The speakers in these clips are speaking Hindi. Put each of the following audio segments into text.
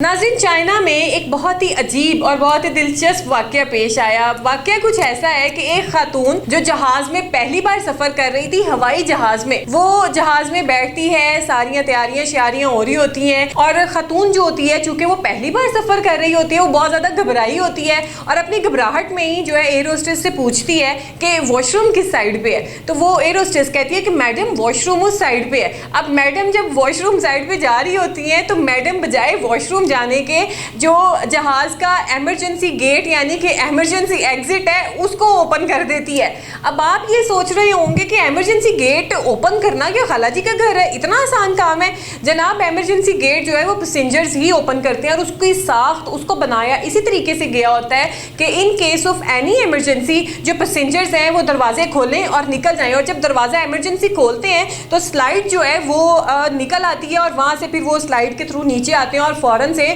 नाज़रीन, चाइना में एक बहुत ही अजीब और बहुत ही दिलचस्प वाक़या पेश आया। वाक़या कुछ ऐसा है कि एक खातून जो जहाज़ में पहली बार सफ़र कर रही थी, हवाई जहाज़ में, वो जहाज़ में बैठती है, सारियाँ तैयारियाँ श्यारियाँ हो रही होती हैं और खातून जो होती है, चूँकि वो पहली बार सफ़र कर रही होती है, वो बहुत ज़्यादा घबराई होती है और अपनी घबराहट में ही जो है एयर होस्टेस से पूछती है कि वॉशरूम किस साइड पर है। तो वो एयर होस्टेस कहती है कि मैडम वॉशरूम उस साइड पर है। अब मैडम जब वॉशरूम साइड पर जा रही होती हैं तो मैडम बजाय वॉशरूम जाने के जो जहाज का इमरजेंसी गेट यानी कि इमरजेंसी एग्जिट है उसको ओपन कर देती है। अब आप ये सोच रहे होंगे कि इमरजेंसी गेट ओपन करना क्या खालाजी का घर है, इतना आसान काम है। जनाब, इमरजेंसी गेट जो है वो पैसेंजर्स ही ओपन करते हैं और उसकी साख्त उसको बनाया इसी तरीके से गया होता है कि in case of any emergency जो पैसेंजर्स हैं वो दरवाजे खोलें और निकल जाएं। और जब दरवाज़ा इमरजेंसी खोलते हैं तो स्लाइड जो है वो निकल आती है और वहाँ से फिर वो स्लाइड के थ्रू नीचे आते हैं और फ़ौरन से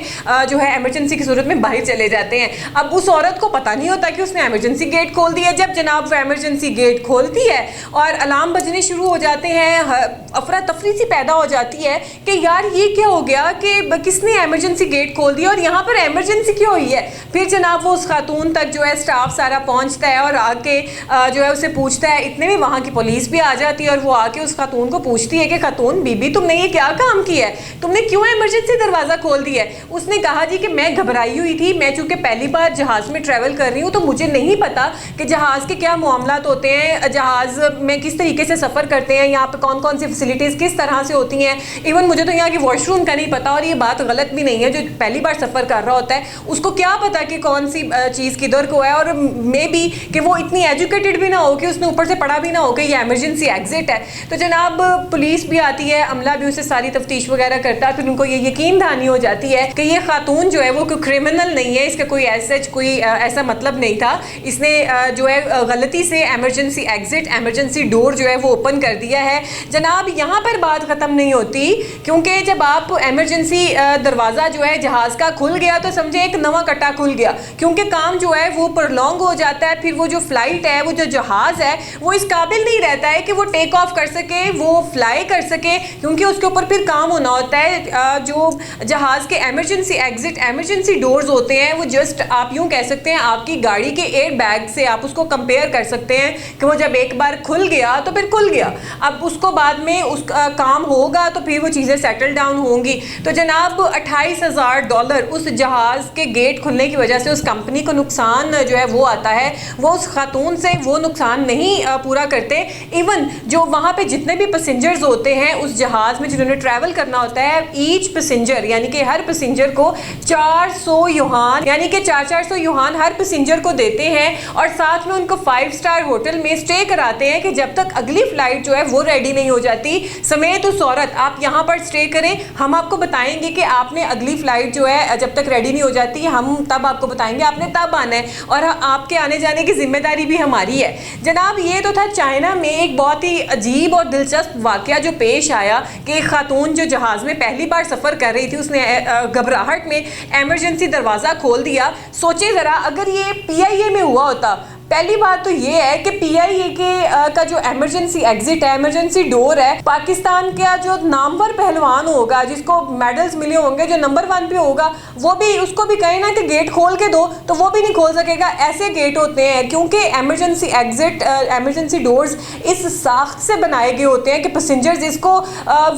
जो है इमरजेंसी की सूरत में बाहर चले जाते हैं। अब उस औरत को पता नहीं होता कि उसने इमरजेंसी गेट खोल दिया। जब जनाब वो इमरजेंसी गेट खोलती है और अलार्म बजने शुरू हो जाते हैं, अफरा तफरी सी पैदा हो जाती है कि यार ये क्या हो गया कि किसने इमरजेंसी गेट खोल दिया और यहाँ पर इमरजेंसी क्यों हुई है। फिर जनाब वो उस खातून तक जो है स्टाफ सारा पहुँचता है और आके जो है उसे पूछता है। इतने में वहाँ की पुलिस भी आ जाती है और वो आके उस खातून को पूछती है कि खातून बीबी, तुमने ये क्या काम किया है, तुमने क्यों इमरजेंसी दरवाज़ा खोल दिया है। उसने कहा जी कि मैं घबराई हुई थी, मैं चूँकि पहली बार जहाज़ में ट्रैवल कर रही हूँ तो मुझे नहीं पता कि जहाज़ के क्या मामलात होते हैं, जहाज़ में किस तरीके से सफ़र करते हैं, यहाँ पे कौन कौन सी फैसिलिटीज़ किस तरह से होती हैं। इवन मुझे तो यहाँ की वॉशरूम का नहीं पता। और ये बात गलत भी नहीं है, जो पहली बार सफ़र कर रहा होता है उसको क्या पता कि कौन सी चीज़ किधर को है। और मे बी कि वो इतनी एजुकेटेड भी ना हो कि उसने ऊपर से पढ़ा भी ना हो कि ये इमरजेंसी एग्जिट है। तो जनाब पुलिस भी आती है, अमला भी उसे सारी तफ्तीश वगैरह करता है। फिर उनको ये यकीन दहानी हो जाती है कि ये खातून जो है वो कोई क्रिमिनल नहीं है, इसका कोई ऐसा मतलब नहीं था। इसने जो है गलती से इमरजेंसी एग्जिट इमरजेंसी डोर जो है वो ओपन कर दिया है। जनाब यहाँ पर बात ख़त्म नहीं होती, क्योंकि जब आप इमरजेंसी दरवाज़ा जो है जहाज़ का खुल गया तो समझे एक नवा कट्टा खुल गया, क्योंकि काम जो है वो प्रोलॉन्ग हो जाता है। फिर वो जो फ्लाइट है, वो जो जहाज़ है, वो इस काबिल नहीं रहता है कि वो टेक ऑफ कर सके, वो फ्लाई कर सके, क्योंकि उसके ऊपर फिर काम होना होता है। जो जहाज़ के इमरजेंसी एग्जिट इमरजेंसी डोर्स होते हैं वो जस्ट आप यूँ कह सकते हैं आपकी गाड़ी के एयर बैग से आप उसको कंपेयर कर सकते हैं कि वो जब एक बार खुल गया तो फिर खुल गया। अब उसको बाद में उसका काम होगा तो फिर वो चीज़ें सेटल डाउन होंगी। तो जनाब $28,000 उस जहाज़ के गेट खुलने की वजह से उस कंपनी को नुकसान जो है वो आता है। वो उस खातून से वो नुकसान नहीं पूरा करते। इवन जो वहाँ पे जितने भी पैसेंजर्स होते हैं उस जहाज़ में जिन्होंने ट्रैवल करना होता है, ईच पैसेंजर यानी कि हर पैसेंजर को 400 युहान यानी कि 400 युहान हर पैसेंजर को देते हैं और साथ में उनको 5 स्टार होटल में स्टे कराते हैं कि जब तक अगली फ्लाइट जो है वो रेडी नहीं हो जाती समेत उस औरत आप यहाँ पर स्टे करें। हम आपको बताएंगे कि आपने अगली फ्लाइट जो है जब तक रेडी नहीं हो जाती हम तब आपको बताएंगे आपने तब आना है और आपके आने जाने की जिम्मेदारी भी हमारी है। जनाब ये तो था चाइना में एक बहुत ही अजीब और दिलचस्प वाक़या जो पेश आया कि एक खातून जो जहाज़ में पहली बार सफ़र कर रही थी उसने घबराहट में इमरजेंसी दरवाज़ा खोल दिया। सोचें ज़रा अगर ये PIA में हुआ होता। पहली बात तो ये है कि PIA का जो इमरजेंसी एग्जिट है इमरजेंसी डोर है, पाकिस्तान का जो नामवर पहलवान होगा जिसको मेडल्स मिले होंगे, जो नंबर 1 पे होगा, वो भी उसको भी कहे ना कि गेट खोल के दो तो वो भी नहीं खोल सकेगा। ऐसे गेट होते हैं क्योंकि इमरजेंसी एग्जिट इमरजेंसी डोर्स इस साख्त से बनाए गए होते हैं कि पैसेंजर्स इसको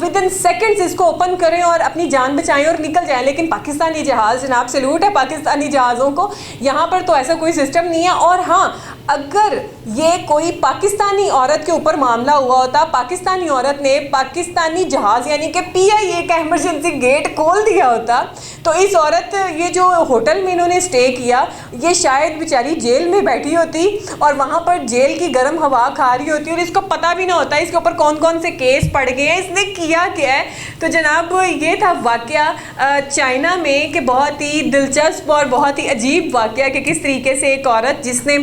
विद इन सेकेंड्स इसको ओपन करें और अपनी जान बचाएं और निकल जाएं। लेकिन पाकिस्तानी जहाज़, जनाब सैल्यूट है पाकिस्तानी जहाज़ों को, यहाँ पर तो ऐसा कोई सिस्टम नहीं है। और हाँ, अगर ये कोई पाकिस्तानी औरत के ऊपर मामला हुआ होता, पाकिस्तानी औरत ने पाकिस्तानी जहाज़ यानी कि PIA का इमरजेंसी गेट खोल दिया होता, तो इस औरत ये जो होटल में इन्होंने स्टे किया ये शायद बेचारी जेल में बैठी होती और वहाँ पर जेल की गर्म हवा खा रही होती और इसको पता भी ना होता इसके ऊपर कौन कौन से केस पड़ गए हैं, इसने किया क्या है। तो जनाब ये था वाक़या चाइना में कि बहुत ही दिलचस्प और बहुत ही अजीब वाक़या कि किस तरीके से एक औरत जिसने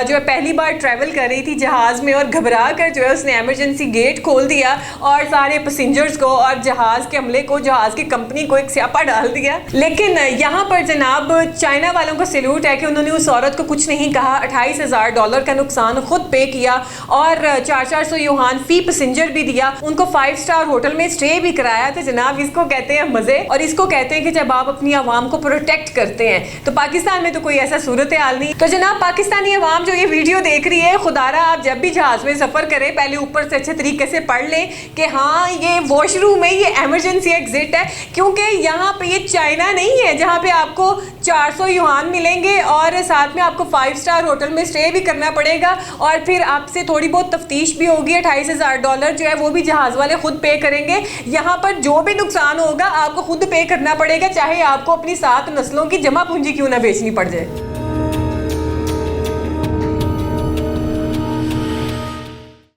जो है पहली बार ट्रैवल कर रही थी जहाज़ में और घबरा कर जो है उसने इमरजेंसी गेट खोल दिया और सारे पैसेंजर्स को और जहाज़ के अमले को, जहाज़ की कंपनी को एक स्यापा डाल दिया। लेकिन यहाँ पर जनाब चाइना वालों को सैल्यूट है कि उन्होंने उस औरत को कुछ नहीं कहा, $28,000 का नुकसान खुद पे किया और 400 युआन फी पैसेंजर भी दिया, उनको 5 स्टार होटल में स्टे भी कराया। तो जनाब इसको कहते हैं मजे, और इसको कहते हैं कि जब आप अपनी आवाम को प्रोटेक्ट करते हैं। तो पाकिस्तान में तो कोई ऐसा सूरत हाल नहीं। तो जनाब पाकिस्तानी अवाम जो ये वीडियो देख रही है, खुदारा आप जब भी जहाज में सफर करें पहले ऊपर से अच्छे तरीके से पढ़ लें कि हाँ ये वॉशरूम है, ये इमरजेंसी एग्जिट है, क्योंकि यहाँ पे ये चाइना नहीं है जहाँ पे आपको 400 युआन मिलेंगे और साथ में आपको 5 स्टार होटल में स्टे भी करना पड़ेगा और फिर आपसे थोड़ी बहुत तफ्तीश भी होगी। $28,000 जो है वो भी जहाज वाले खुद पे करेंगे। यहाँ पर जो भी नुकसान होगा आपको खुद पे करना पड़ेगा, चाहे आपको अपनी 7 नस्लों की जमा पूंजी क्यों ना बेचनी पड़ जाए।